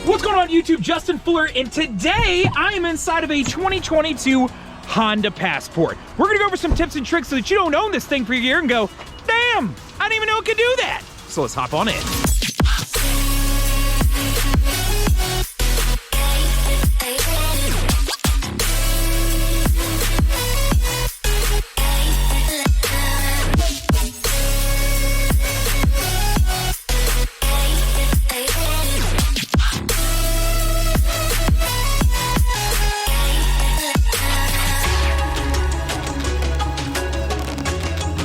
What's going on YouTube? Justin Fuller, and today I am inside of a 2022 Honda Passport. We're gonna go over some tips and tricks so that you don't own this thing for a year and go, damn, I didn't even know it could do that. So let's hop on in.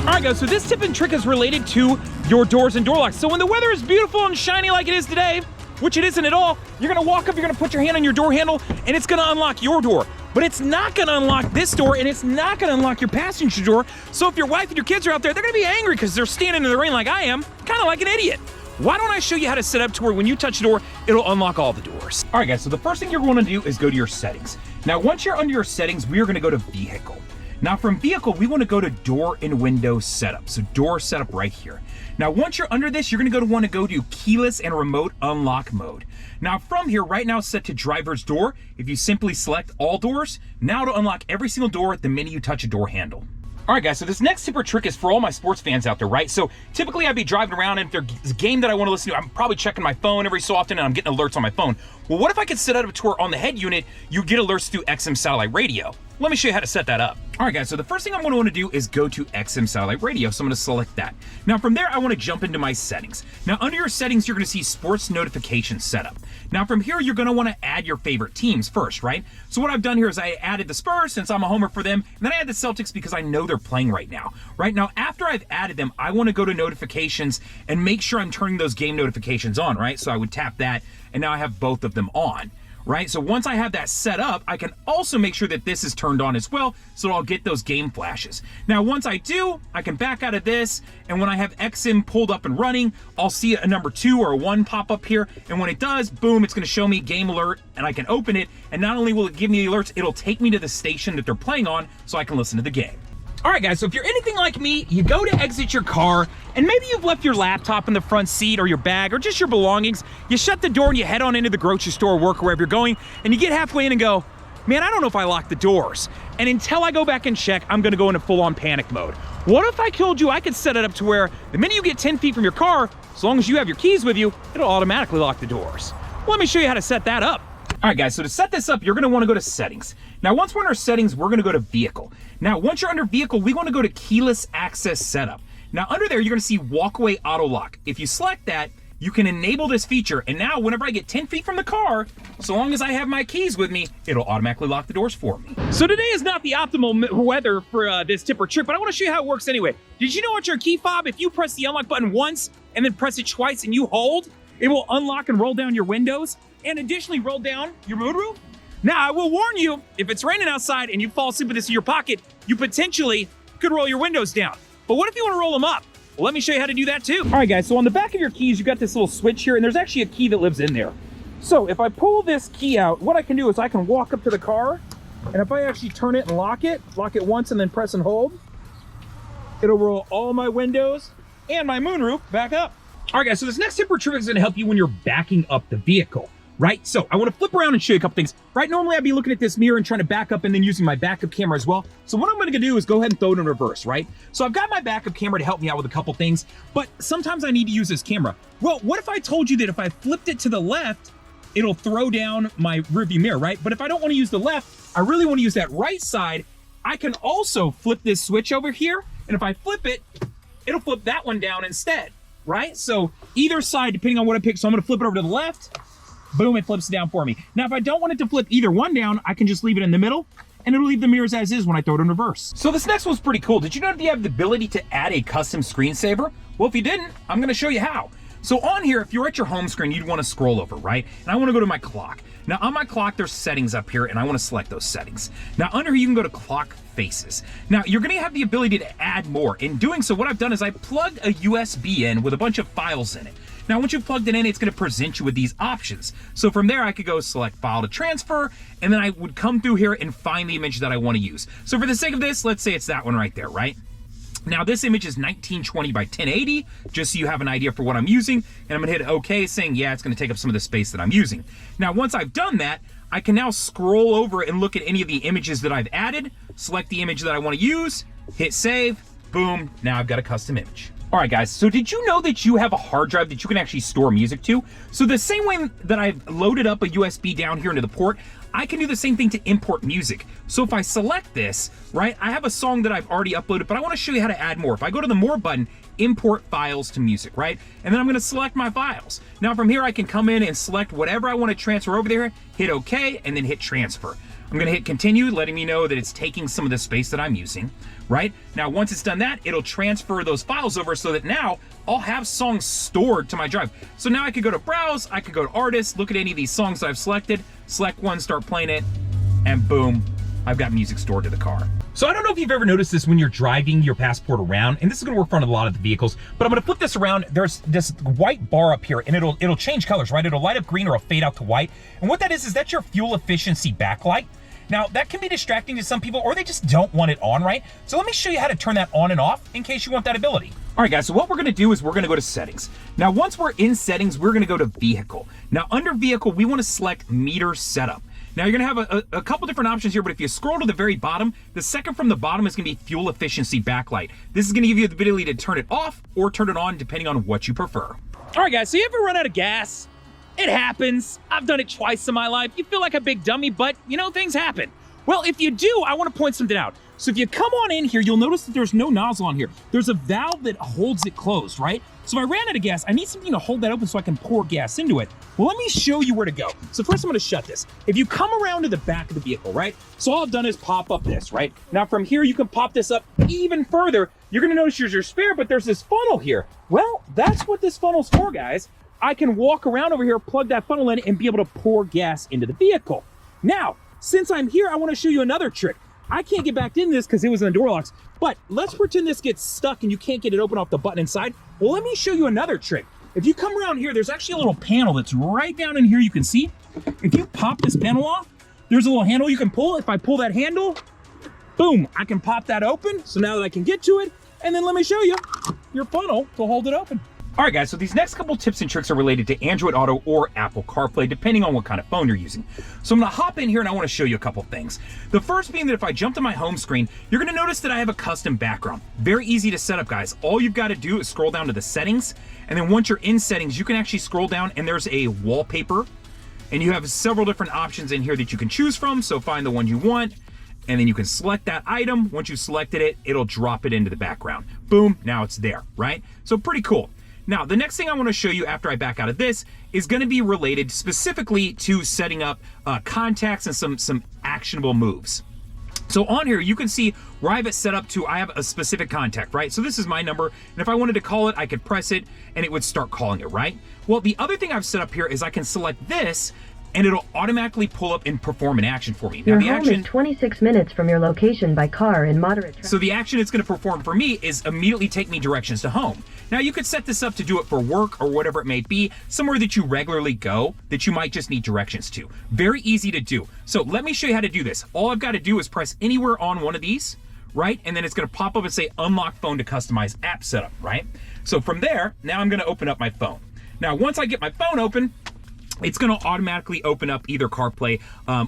Alright guys, so this tip and trick is related to your doors and door locks. So when the weather is beautiful and shiny like it is today, which it isn't at all, you're gonna walk up, you're gonna put your hand on your door handle, and it's gonna unlock your door. But it's not gonna unlock this door, and it's not gonna unlock your passenger door. So if your wife and your kids are out there, they're gonna be angry because they're standing in the rain like I am, kind of like an idiot. Why don't I show you how to set up to where when you touch the door, it'll unlock all the doors. Alright guys, so the first thing you're gonna do is go to your settings. Now once you're under your settings, we are gonna go to vehicle. Now from vehicle, we want to go to door and window setup. So door setup right here. Now once you're under this, you're going to want to go to keyless and remote unlock mode. Now from here, right now it's set to driver's door. If you simply select all doors, now it'll unlock every single door the minute you touch a door handle. All right guys, so this next tip or trick is for all my sports fans out there, right? So typically I'd be driving around, and if there's a game that I want to listen to, I'm probably checking my phone every so often and I'm getting alerts on my phone. Well, what if I could set up a tour on the head unit, you get alerts through XM satellite radio? Let me show you how to set that up. All right guys, so the first thing I'm gonna wanna do is go to XM satellite radio. So I'm gonna select that. Now from there, I wanna jump into my settings. Now under your settings, you're gonna see sports notification setup. Now from here, you're gonna wanna add your favorite teams first, right? So what I've done here is I added the Spurs since I'm a homer for them, and then I add the Celtics because I know they're playing right now. Right now, after I've added them, I wanna go to notifications and make sure I'm turning those game notifications on, right? So I would tap that, and now I have both of them on. Right, so once I have that set up, I can also make sure that this is turned on as well, so I'll get those game flashes. Now, once I do, I can back out of this, and when I have XM pulled up and running, I'll see a number 2 or a 1 pop up here, and when it does, boom, it's gonna show me game alert, and I can open it, and not only will it give me the alerts, it'll take me to the station that they're playing on, so I can listen to the game. All right guys, so if you're anything like me, you go to exit your car, and maybe you've left your laptop in the front seat or your bag or just your belongings. You shut the door and you head on into the grocery store or work or wherever you're going, and you get halfway in and go, man, I don't know if I locked the doors. And until I go back and check, I'm gonna go into full-on panic mode. What if I told you I could set it up to where the minute you get 10 feet from your car, as long as you have your keys with you, it'll automatically lock the doors. Let me show you how to set that up. All right guys, so to set this up, you're gonna wanna go to settings. Now once we're in our settings, we're gonna go to vehicle. Now once you're under vehicle, we wanna go to keyless access setup. Now under there, you're gonna see walkway auto lock. If you select that, you can enable this feature, and now whenever I get 10 feet from the car, so long as I have my keys with me, it'll automatically lock the doors for me. So today is not the optimal weather for this tip or trick, but I wanna show you how it works anyway. Did you know at your key fob, if you press the unlock button once and then press it twice and you hold, it will unlock and roll down your windows and additionally roll down your moonroof? Now, I will warn you, if it's raining outside and you fall asleep with this in your pocket, you potentially could roll your windows down. But what if you want to roll them up? Well, let me show you how to do that too. All right, guys, so on the back of your keys, you got this little switch here, and there's actually a key that lives in there. So if I pull this key out, what I can do is I can walk up to the car, and if I actually turn it and lock it once and then press and hold, it'll roll all my windows and my moonroof back up. All right, guys, so this next tip or trick is gonna help you when you're backing up the vehicle, right? So I wanna flip around and show you a couple things. Right, normally I'd be looking at this mirror and trying to back up and then using my backup camera as well. So what I'm gonna do is go ahead and throw it in reverse, right? So I've got my backup camera to help me out with a couple things, but sometimes I need to use this camera. Well, what if I told you that if I flipped it to the left, it'll throw down my rearview mirror, right? But if I don't wanna use the left, I really wanna use that right side, I can also flip this switch over here, and if I flip it, it'll flip that one down instead. Right? So either side, depending on what I pick. So I'm gonna flip it over to the left, boom, it flips it down for me. Now, if I don't want it to flip either one down, I can just leave it in the middle, and it'll leave the mirrors as is when I throw it in reverse. So this next one's pretty cool. Did you know that you have the ability to add a custom screensaver? Well, if you didn't, I'm gonna show you how. So on here, if you're at your home screen, you'd wanna scroll over, right? And I wanna go to my clock. Now on my clock, there's settings up here, and I wanna select those settings. Now under here, you can go to clock faces. Now you're gonna have the ability to add more. In doing so, what I've done is I plugged a USB in with a bunch of files in it. Now once you've plugged it in, it's gonna present you with these options. So from there, I could go select file to transfer, and then I would come through here and find the image that I wanna use. So for the sake of this, let's say it's that one right there, right? Now this image is 1920 by 1080, just so you have an idea for what I'm using, and I'm gonna hit OK saying, yeah, it's gonna take up some of the space that I'm using. Now once I've done that, I can now scroll over and look at any of the images that I've added, select the image that I wanna use, hit save, boom, now I've got a custom image. All right, guys, so did you know that you have a hard drive that you can actually store music to? So the same way that I've loaded up a USB down here into the port, I can do the same thing to import music. So if I select this, right, I have a song that I've already uploaded, but I wanna show you how to add more. If I go to the More button, import files to music, right? And then I'm gonna select my files. Now from here, I can come in and select whatever I wanna transfer over there, hit OK, and then hit transfer. I'm gonna hit continue, letting me know that it's taking some of the space that I'm using, right? Now, once it's done that, it'll transfer those files over so that now I'll have songs stored to my drive. So now I could go to browse, I could go to artists, look at any of these songs that I've selected, select one, start playing it, and boom, I've got music stored to the car. So I don't know if you've ever noticed this when you're driving your Passport around, and this is gonna work for a lot of the vehicles, but I'm gonna flip this around. There's this white bar up here, and it'll change colors, right? It'll light up green or it'll fade out to white. And what that is that's your fuel efficiency backlight. Now, that can be distracting to some people, or they just don't want it on, right? So let me show you how to turn that on and off in case you want that ability. All right, guys, so what we're gonna do is we're gonna go to settings. Now, once we're in settings, we're gonna go to vehicle. Now, under vehicle, we wanna select meter setup. Now, you're gonna have a couple different options here, but if you scroll to the very bottom, the second from the bottom is gonna be fuel efficiency backlight. This is gonna give you the ability to turn it off or turn it on, depending on what you prefer. All right, guys, so you ever run out of gas? It happens. I've done it twice in my life. You feel like a big dummy, but you know, things happen. Well, if you do, I want to point something out. So if you come on in here, you'll notice that there's no nozzle on here. There's a valve that holds it closed, right? So if I ran out of gas, I need something to hold that open so I can pour gas into it. Well, let me show you where to go. So first I'm gonna shut this. If you come around to the back of the vehicle, right? So all I've done is pop up this, right? Now from here, you can pop this up even further. You're gonna notice there's your spare, but there's this funnel here. Well, that's what this funnel's for, guys. I can walk around over here, plug that funnel in, and be able to pour gas into the vehicle. Now, since I'm here, I want to show you another trick. I can't get back in this because it was in the door locks, but let's pretend this gets stuck and you can't get it open off the button inside. Well, let me show you another trick. If you come around here, there's actually a little panel that's right down in here you can see. If you pop this panel off, there's a little handle you can pull. If I pull that handle, boom, I can pop that open. So now that I can get to it, and then let me show you your funnel to hold it open. All right, guys, so these next couple tips and tricks are related to Android Auto or Apple CarPlay, depending on what kind of phone you're using. So I'm gonna hop in here and I wanna show you a couple things. The first being that if I jump to my home screen, you're gonna notice that I have a custom background. Very easy to set up, guys. All you've gotta do is scroll down to the settings, and then once you're in settings, you can actually scroll down and there's a wallpaper, and you have several different options in here that you can choose from, so find the one you want, and then you can select that item. Once you've selected it, it'll drop it into the background. Boom, now it's there, right? So pretty cool. Now, the next thing I want to show you after I back out of this is going to be related specifically to setting up contacts and some actionable moves. So on here, you can see where I have it set up to, I have a specific contact, right? So this is my number, and if I wanted to call it, I could press it, and it would start calling it, right? Well, the other thing I've set up here is I can select this, and it'll automatically pull up and perform an action for me. Now, your home is 26 minutes from your location by car in moderate traffic. So the action it's gonna perform for me is immediately take me directions to home. Now, you could set this up to do it for work or whatever it may be, somewhere that you regularly go that you might just need directions to. Very easy to do. So let me show you how to do this. All I've gotta do is press anywhere on one of these, right? And then it's gonna pop up and say unlock phone to customize app setup, right? So from there, now I'm gonna open up my phone. Now, once I get my phone open, it's gonna automatically open up either CarPlay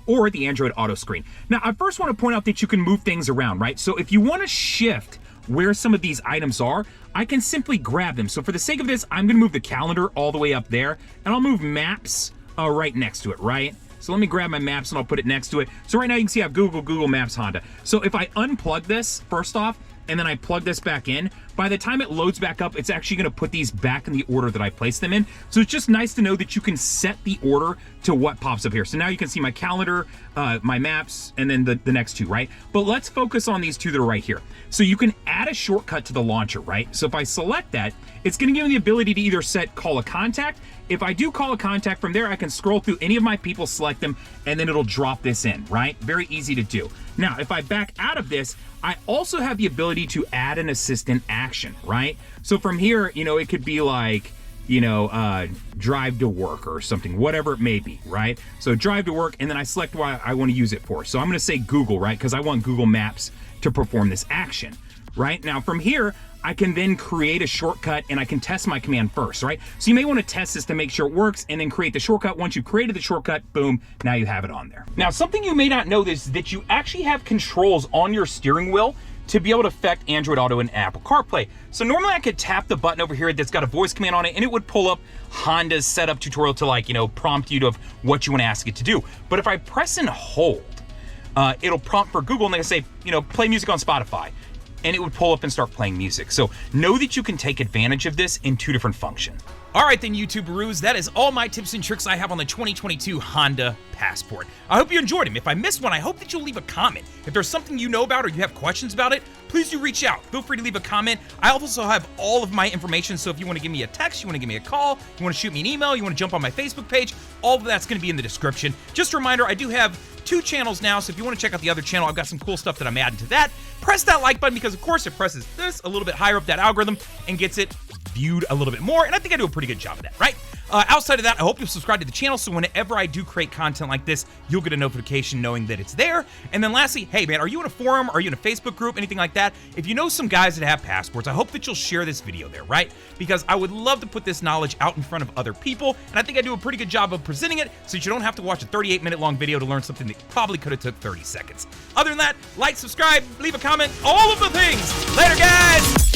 or the Android Auto screen. Now, I first wanna point out that you can move things around, right? So if you wanna shift where some of these items are, I can simply grab them. So for the sake of this, I'm gonna move the calendar all the way up there, and I'll move maps right next to it, right? So let me grab my maps and I'll put it next to it. So right now you can see I have Google Maps, Honda. So if I unplug this, first off, and then I plug this back in, by the time it loads back up, it's actually gonna put these back in the order that I placed them in. So it's just nice to know that you can set the order to what pops up here. So now you can see my calendar, my maps, and then the next two, right? But let's focus on these two that are right here. So you can add a shortcut to the launcher, right? So if I select that, it's gonna give me the ability to either set call a contact. If I do call a contact from there, I can scroll through any of my people, select them, and then it'll drop this in, right? Very easy to do. Now, if I back out of this, I also have the ability to add an assistant action, right? So from here, you know, it could be like, you know, drive to work or something, whatever it may be, right? So drive to work, and then I select what I want to use it for. So I'm going to say Google, right? Because I want Google Maps to perform this action. right? Now from here, I can then create a shortcut and I can test my command first, right? So you may want to test this to make sure it works and then create the shortcut. Once you've created the shortcut, boom, now you have it on there. Now, something you may not know is that you actually have controls on your steering wheel to be able to affect Android Auto and Apple CarPlay. So normally I could tap the button over here that's got a voice command on it and it would pull up Honda's setup tutorial to, like, you know, prompt you to what you want to ask it to do. But if I press and hold, it'll prompt for Google and they say, you know, play music on Spotify. And it would pull up and start playing music. So know that you can take advantage of this in 2 different functions. All right then, YouTuberoo, that is all my tips and tricks I have on the 2022 Honda Passport. I hope you enjoyed them. If I missed one, I hope that you'll leave a comment. If there's something you know about or you have questions about it, please do reach out. Feel free to leave a comment. I also have all of my information, so if you want to give me a text, you want to give me a call, you want to shoot me an email, you want to jump on my Facebook page, all of that's going to be in the description. Just a reminder, I do have 2 channels now, so if you want to check out the other channel, I've got some cool stuff that I'm adding to that. Press that like button because, of course, it presses this a little bit higher up that algorithm and gets it viewed a little bit more, and I think I do a pretty good job of that, right? Outside of that, I hope you'll subscribe to the channel so whenever I do create content like this, you'll get a notification knowing that it's there. And then lastly, hey man, are you in a forum? Are you in a Facebook group? Anything like that? If you know some guys that have passports, I hope that you'll share this video there, right? Because I would love to put this knowledge out in front of other people, and I think I do a pretty good job of presenting it so that you don't have to watch a 38-minute long video to learn something that probably could have took 30 seconds. Other than that, like, subscribe, leave a comment, all of the things. Later, guys!